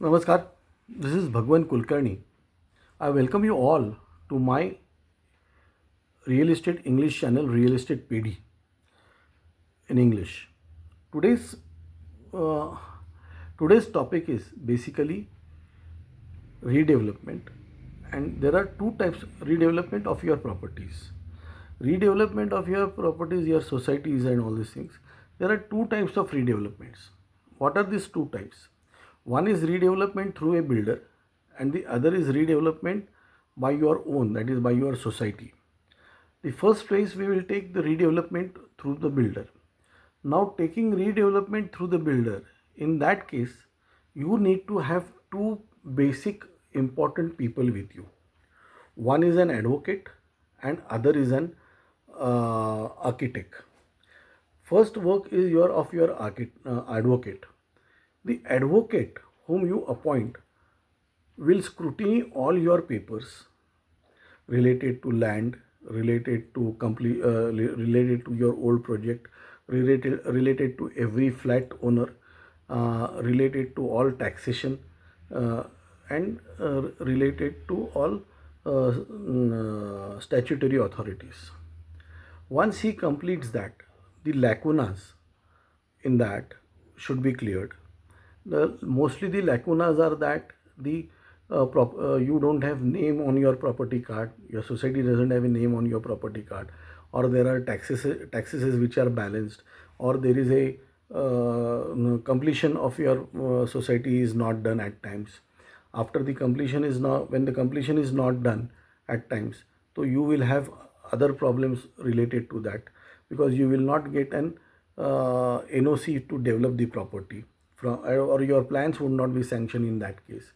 Namaskar, this is Bhagwan Kulkarni. I welcome you all to my Real Estate English channel, Real Estate PD in English. Today's uh, today's topic is basically redevelopment, and there are two types redevelopment of your properties. Redevelopment of your properties, your societies, and all these things. There are two types of redevelopments. What are these two types? One is redevelopment through a builder, and the other is redevelopment by your own, that is by your society. The first place we will take the redevelopment through the builder. Now, taking redevelopment through the builder, in that case, you need to have two basic important people with you. One is an advocate, and other is an architect. First work is your advocate. The advocate whom you appoint will scrutiny all your papers related to land, related to your old project, related to every flat owner, related to all taxation, uh, and related to all statutory authorities. Once he completes that, the lacunas in that should be cleared. Mostly the lacunas are that you don't have name on your property card, your society doesn't have a name on your property card, or there are taxes which are balanced, or there is a completion of your society is not done at times. After the completion is not When the completion is not done at times, so you will have other problems related to that, because you will not get an NOC to develop the property from, or your plans would not be sanctioned in that case.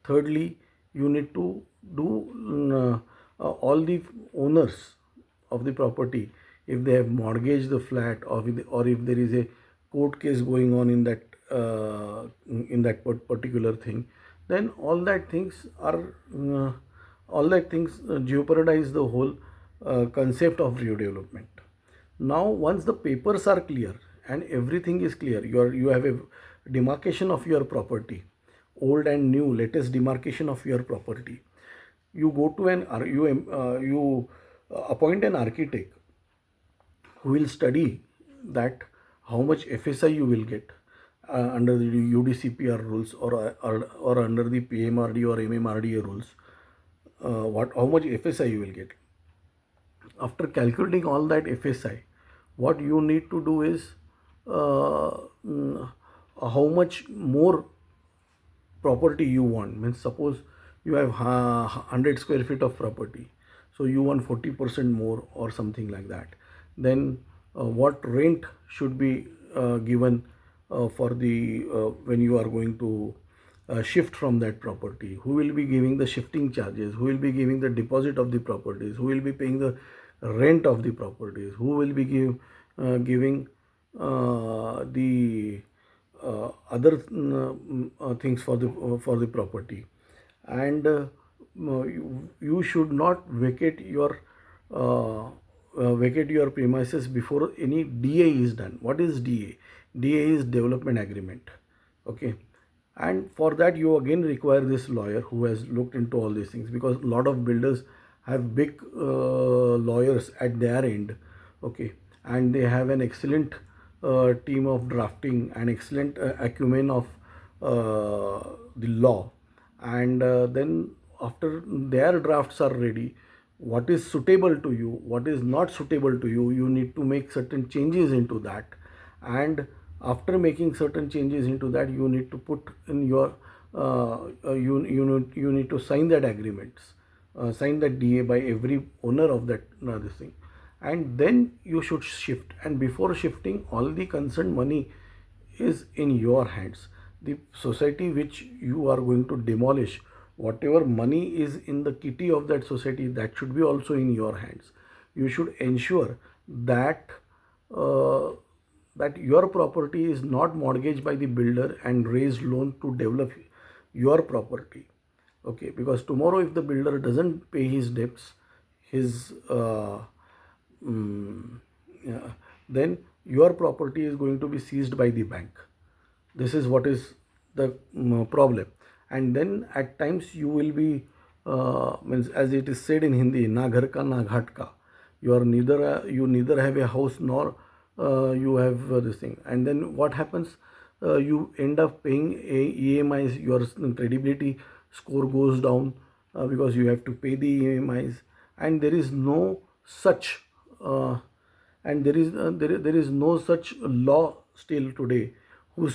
Thirdly, you need to do all the owners of the property, if they have mortgaged the flat, or if there is a court case going on in that particular thing, then all that things jeopardize the whole concept of redevelopment. Now, once the papers are clear and everything is clear, you have a demarcation of your property, old and new, latest demarcation of your property. You go to you appoint an architect who will study that how much FSI you will get under the UDCPR rules, or under the PMRD or MMRDA rules. What How much FSI you will get. After calculating all that FSI, what you need to do is how much more property you want. Means, suppose you have 100 square feet of property, so you want 40% more or something like that. Then what rent should be given for the when you are going to shift from that property, who will be giving the shifting charges, who will be giving the deposit of the properties, who will be paying the rent of the properties, who will be giving the other things for the property. And you should not vacate your premises before any DA is done. What is DA? DA is development agreement. Okay. And for that, you again require this lawyer who has looked into all these things, because a lot of builders have big lawyers at their end. Okay. And they have an excellent team of drafting and excellent acumen of the law. And then, after their drafts are ready, what is suitable to you, what is not suitable to you, you need to make certain changes into that. And after making certain changes into that, you need to put in your you need to sign that agreements, sign that DA by every owner of that this thing. And then you should shift, and before shifting, all the concerned money is in your hands. The society which you are going to demolish, whatever money is in the kitty of that society, that should be also in your hands. You should ensure that uh, that your property is not mortgaged by the builder and raise loan to develop your property. Okay, because tomorrow, if the builder doesn't pay his debts, his mm, yeah, then your property is going to be seized by the bank. This is what is the problem. and then at times you will be means, as it is said in Hindi, na ghar ka na ghat ka. You are neither you neither have a house nor you have this thing, and then what happens? You end up paying EMIs. Your credibility score goes down because you have to pay the EMIs, and there is no such there is no such law still today who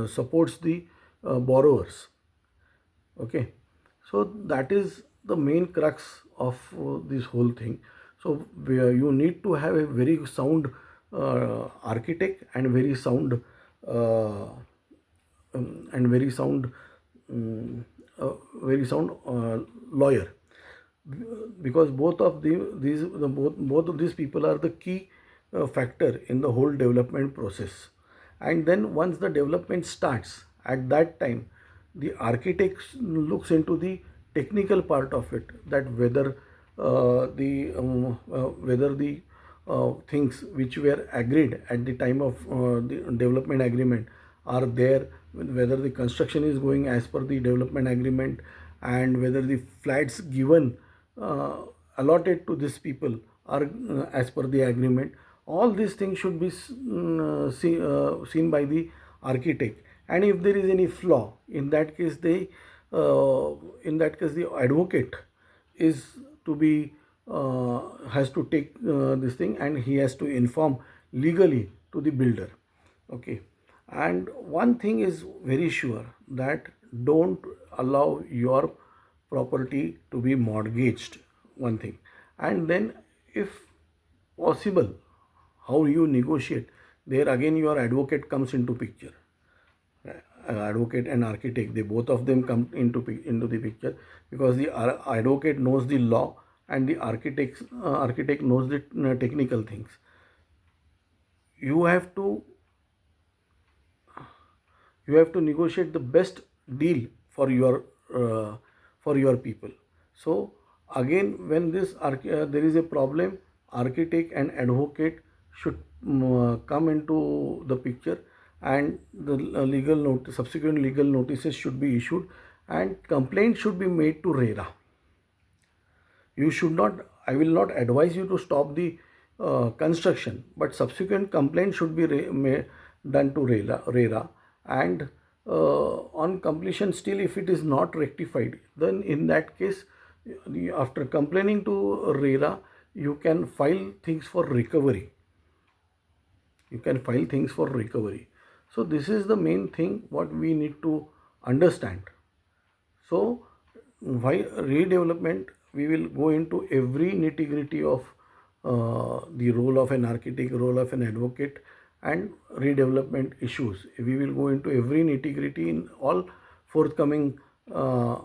supports the borrowers. Okay, so that is the main crux of this whole thing. So where you need to have a very sound architect and very sound uh, and very sound um, very sound lawyer, because both of both of these people are the key factor in the whole development process. And then once the development starts, at that time the architect looks into the technical part of it, that whether the things which were agreed at the time of the development agreement are there, whether the construction is going as per the development agreement, and whether the flats given uh, allotted to these people are as per the agreement. All these things should be seen by the architect, and if there is any flaw, in that case the advocate is to be has to take this thing, and he has to inform legally to the builder. Okay, and one thing is very sure, that don't allow your property to be mortgaged, one thing. And then, if possible, how you negotiate, there again your advocate comes into picture. Advocate and architect, they both of them come into the picture, because the advocate knows the law, and the architect knows the technical things. You have to negotiate the best deal uh, for your people. So again, when there is a problem, architect and advocate should come into the picture, and the subsequent legal notices should be issued, and complaint should be made to RERA. You should not, I will not advise you to stop the construction, but subsequent complaint should be done to RERA. And on completion, still if it is not rectified, then in that case, after complaining to RERA, you can file things for recovery. So this is the main thing what we need to understand. So, while redevelopment, we will go into every nitty gritty of the role of an architect, role of an advocate, and redevelopment issues. We will go into every nitty gritty in all forthcoming uh,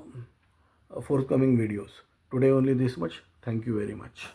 forthcoming videos. Today only this much. Thank you very much.